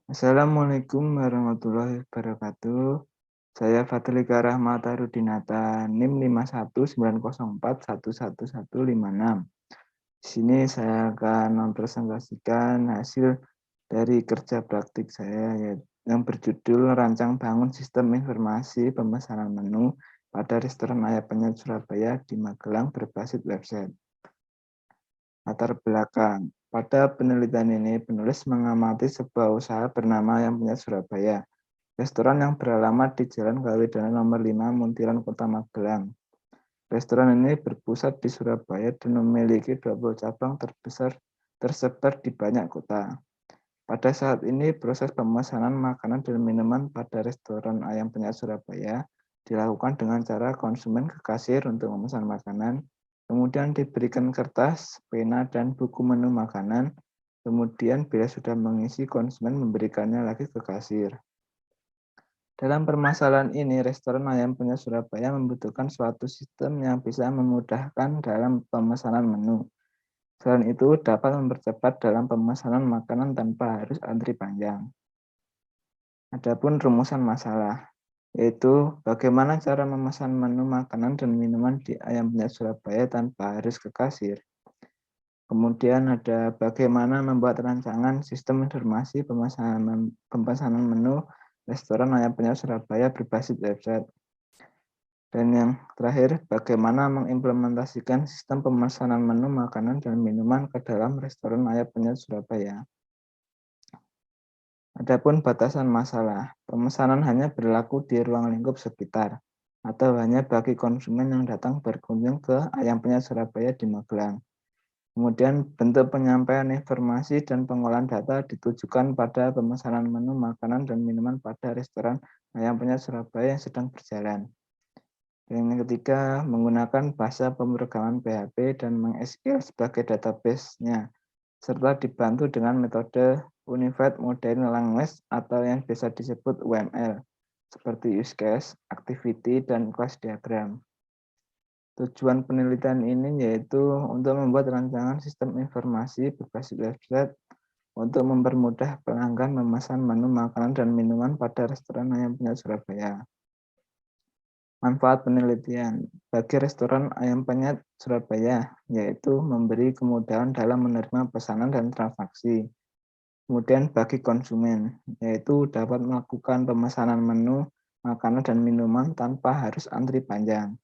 Assalamualaikum warahmatullahi wabarakatuh. Saya Fadlika Rahmatarudinata, NIM 5190411156. Di sini saya akan mempresentasikan hasil dari kerja praktik saya yang berjudul Rancang Bangun Sistem Informasi Pemesanan Menu pada Restoran Ayah Penyet Surabaya di Magelang berbasis website. Latar belakang. Pada penelitian ini, penulis mengamati sebuah usaha bernama Ayam Penyet Surabaya, restoran yang beralamat di Jalan Kawidana nomor 5, Muntilan, Kota Magelang. Restoran ini berpusat di Surabaya dan memiliki 20 cabang terbesar tersebar di banyak kota. Pada saat ini, proses pemesanan makanan dan minuman pada restoran Ayam Penyet Surabaya dilakukan dengan cara konsumen ke kasir untuk memesan makanan, kemudian diberikan kertas, pena, dan buku menu makanan, kemudian bila sudah mengisi, konsumen memberikannya lagi ke kasir. Dalam permasalahan ini, restoran Ayam Penyet Surabaya membutuhkan suatu sistem yang bisa memudahkan dalam pemesanan menu. Selain itu, dapat mempercepat dalam pemesanan makanan tanpa harus antri panjang. Adapun rumusan masalah, yaitu bagaimana cara memesan menu makanan dan minuman di Ayam Penyet Surabaya tanpa harus ke kasir. Kemudian ada bagaimana membuat rancangan sistem informasi pemesanan menu restoran Ayam Penyet Surabaya berbasis website. Dan yang terakhir, bagaimana mengimplementasikan sistem pemesanan menu makanan dan minuman ke dalam restoran Ayam Penyet Surabaya. Adapun batasan masalah, pemesanan hanya berlaku di ruang lingkup sekitar, atau hanya bagi konsumen yang datang berkunjung ke Ayam Penyet Surabaya di Magelang. Kemudian bentuk penyampaian informasi dan pengolahan data ditujukan pada pemesanan menu makanan dan minuman pada restoran Ayam Penyet Surabaya yang sedang berjalan. Dan yang ketiga, menggunakan bahasa pemrograman PHP dan meng-SQL sebagai database-nya, serta dibantu dengan metode Unified Modeling Language atau yang biasa disebut UML, seperti use case, activity, dan class diagram. Tujuan penelitian ini yaitu untuk membuat rancangan sistem informasi berbasis website untuk mempermudah pelanggan memesan menu makanan dan minuman pada restoran Ayam Penyet Surabaya. Manfaat penelitian bagi restoran Ayam Penyet Surabaya yaitu memberi kemudahan dalam menerima pesanan dan transaksi. Kemudian bagi konsumen yaitu dapat melakukan pemesanan menu makanan dan minuman tanpa harus antri panjang.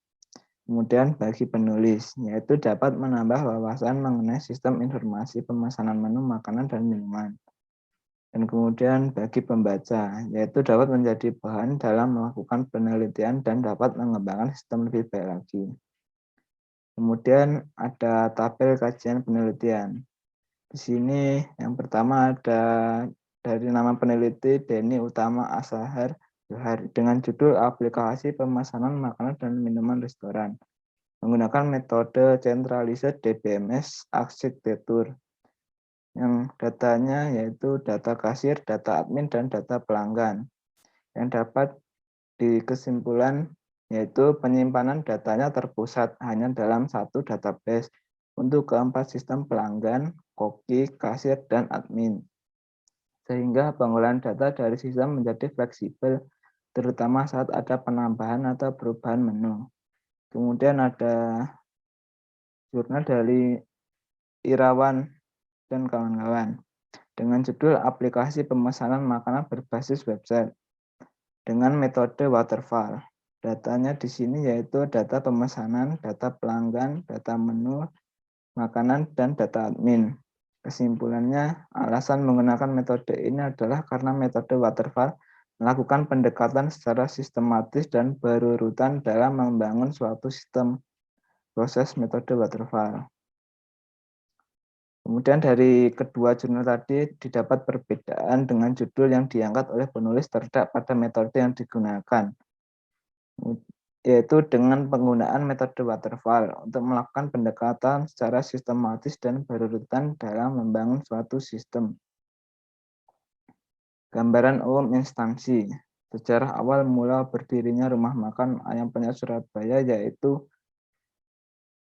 Kemudian bagi penulis, yaitu dapat menambah wawasan mengenai sistem informasi pemesanan menu makanan dan minuman. Dan kemudian bagi pembaca, yaitu dapat menjadi bahan dalam melakukan penelitian dan dapat mengembangkan sistem lebih baik lagi. Kemudian ada tabel kajian penelitian. Di sini yang pertama ada dari nama peneliti Denny Utama Asahar dengan judul Aplikasi Pemesanan Makanan dan Minuman Restoran, menggunakan metode centralized DBMS arsitektur yang datanya yaitu data kasir, data admin, dan data pelanggan yang dapat di kesimpulan yaitu penyimpanan datanya terpusat hanya dalam satu database untuk keempat sistem pelanggan, koki, kasir, dan admin. Sehingga pengolahan data dari sistem menjadi fleksibel terutama saat ada penambahan atau perubahan menu. Kemudian ada jurnal dari Irawan dan kawan-kawan dengan judul Aplikasi Pemesanan Makanan Berbasis Website dengan metode waterfall. Datanya di sini yaitu data pemesanan, data pelanggan, data menu, makanan, dan data admin. Kesimpulannya, alasan menggunakan metode ini adalah karena metode waterfall melakukan pendekatan secara sistematis dan berurutan dalam membangun suatu sistem proses metode waterfall. Kemudian dari kedua jurnal tadi didapat perbedaan dengan judul yang diangkat oleh penulis terhadap pada metode yang digunakan, yaitu dengan penggunaan metode waterfall untuk melakukan pendekatan secara sistematis dan berurutan dalam membangun suatu sistem. Gambaran umum instansi. Sejarah awal mula berdirinya rumah makan Ayam Penyet Surabaya yaitu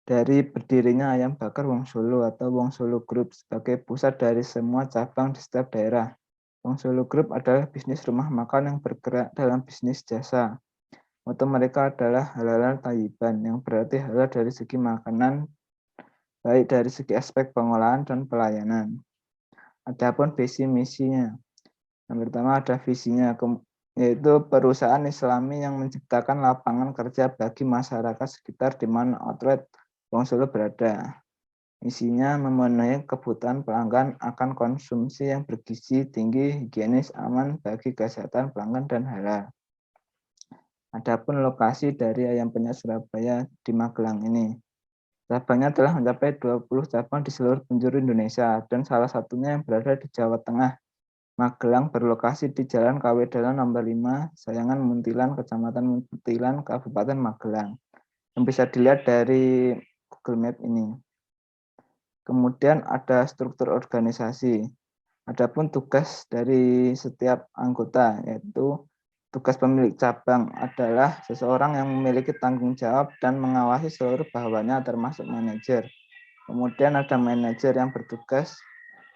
dari berdirinya Ayam Bakar Wong Solo atau Wong Solo Group sebagai pusat dari semua cabang di setiap daerah. Solo Group adalah bisnis rumah makan yang bergerak dalam bisnis jasa. Moto mereka adalah halal thayyiban, yang berarti halal dari segi makanan, baik dari segi aspek pengolahan dan pelayanan. Adapun visi misinya, yang pertama ada visinya, yaitu perusahaan Islami yang menciptakan lapangan kerja bagi masyarakat sekitar di mana outlet Wong Solo berada. Misinya memenuhi kebutuhan pelanggan akan konsumsi yang bergizi tinggi, higienis, aman bagi kesehatan pelanggan dan halal. Adapun lokasi dari Ayam Penyet Surabaya di Magelang ini, cabangnya telah mencapai 20 cabang di seluruh penjuru Indonesia dan salah satunya yang berada di Jawa Tengah. Magelang berlokasi di Jalan Kawedalan nomor 5, Sayangan Muntilan, Kecamatan Muntilan, Kabupaten Magelang. Yang bisa dilihat dari Google Map ini. Kemudian ada struktur organisasi. Adapun tugas dari setiap anggota, yaitu tugas pemilik cabang adalah seseorang yang memiliki tanggung jawab dan mengawasi seluruh bawahannya termasuk manajer. Kemudian ada manajer yang bertugas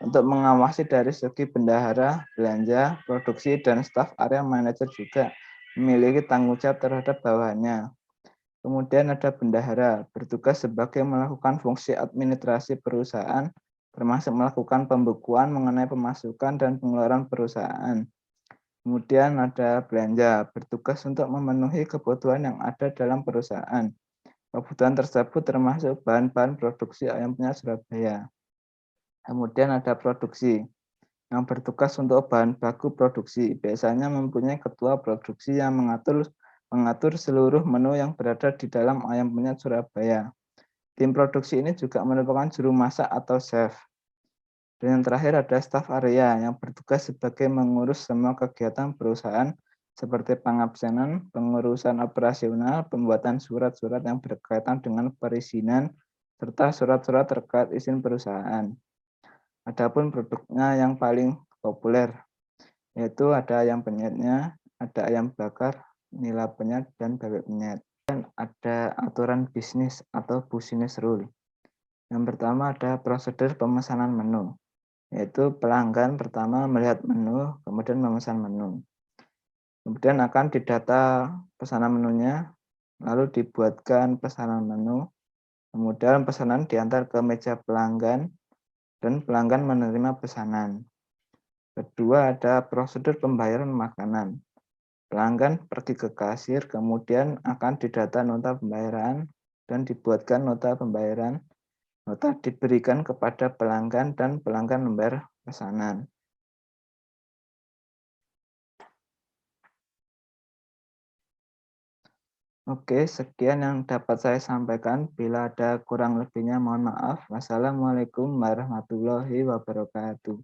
untuk mengawasi dari segi bendahara, belanja, produksi, dan staf area. Manajer juga memiliki tanggung jawab terhadap bawahannya. Kemudian ada bendahara, bertugas sebagai melakukan fungsi administrasi perusahaan, termasuk melakukan pembukuan mengenai pemasukan dan pengeluaran perusahaan. Kemudian ada belanja, bertugas untuk memenuhi kebutuhan yang ada dalam perusahaan. Kebutuhan tersebut termasuk bahan-bahan produksi Ayam Penyet Surabaya. Kemudian ada produksi, yang bertugas untuk bahan baku produksi. Biasanya mempunyai ketua produksi yang mengatur seluruh menu yang berada di dalam Ayam Penyet Surabaya. Tim produksi ini juga merupakan juru masak atau chef. Dan yang terakhir ada staf area yang bertugas sebagai mengurus semua kegiatan perusahaan seperti pengabsenan, pengurusan operasional, pembuatan surat-surat yang berkaitan dengan perizinan, serta surat-surat terkait izin perusahaan. Adapun produknya yang paling populer, yaitu ada ayam penyetnya, ada ayam bakar, nila penyet, dan bebek penyet. Dan ada aturan bisnis atau business rule. Yang pertama ada prosedur pemesanan menu, yaitu pelanggan pertama melihat menu, kemudian memesan menu. Kemudian akan didata pesanan menunya, lalu dibuatkan pesanan menu, kemudian pesanan diantar ke meja pelanggan, dan pelanggan menerima pesanan. Kedua, ada prosedur pembayaran makanan. Pelanggan pergi ke kasir, kemudian akan didata nota pembayaran dan dibuatkan nota pembayaran. Nota diberikan kepada pelanggan dan pelanggan membayar pesanan. Oke, sekian yang dapat saya sampaikan. Bila ada kurang lebihnya, mohon maaf. Wassalamualaikum warahmatullahi wabarakatuh.